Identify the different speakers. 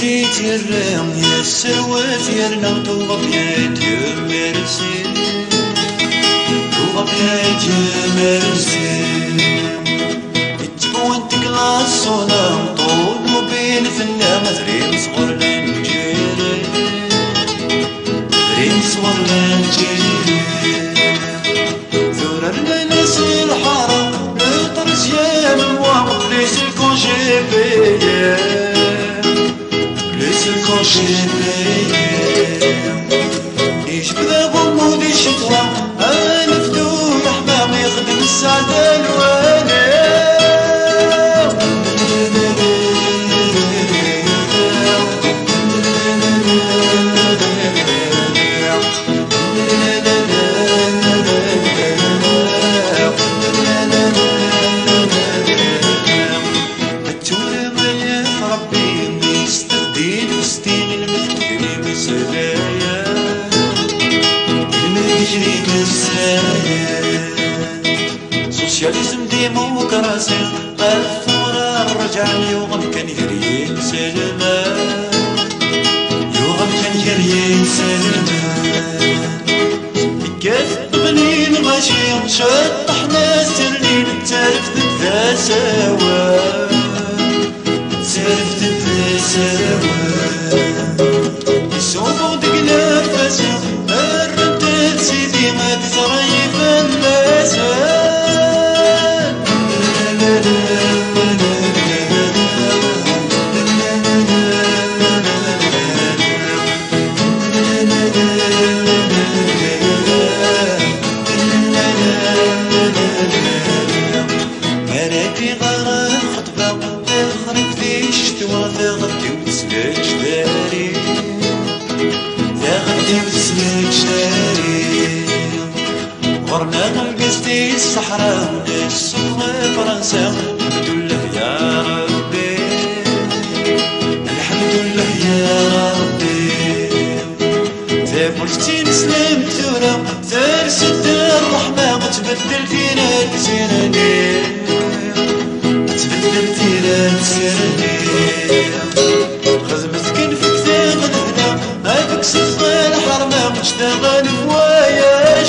Speaker 1: زيت يرام يا السروات يرنا وطوغب يا تمرسي طوغب يا تمرسي يتبوان تقلا الصونا طول مبين فينا مدري صغر لنجيري مدري صغر لنجيري ثورة المناس الحارة نطرز يا من واقف ليس الكونجي بيا quand j'ai payé يجبد غمود الشتوى أنا فتوح حمام يخدم السعادة الوالي سوسياليزم ديمقراطي الثورة الرجع يوغم كان يريد سلمة يوغم كان يريد سلمة كيف بنين غاشي شطحنا السرنين تعرف ذا سوا تعرف ذا سوا يسوقو دقنا فاسا الردات سيدي ما تزريف المسا مراتي غرام خطبة تخرج في الشتوى تغدي وتسلك جداري تغدي وتسلك جداري غرنا القصدي الصحراء السوق فرنسا الحمد لله يا ربي الحمد لله يا ربي تفرجتي نسلم ثورة ترسد الرحمة وتبدل فينا تسيرني تبدل فينا تسيرني خدمت كن فيك تاخذ هنا ما بك صدق الحرمة وتشتغل هوايا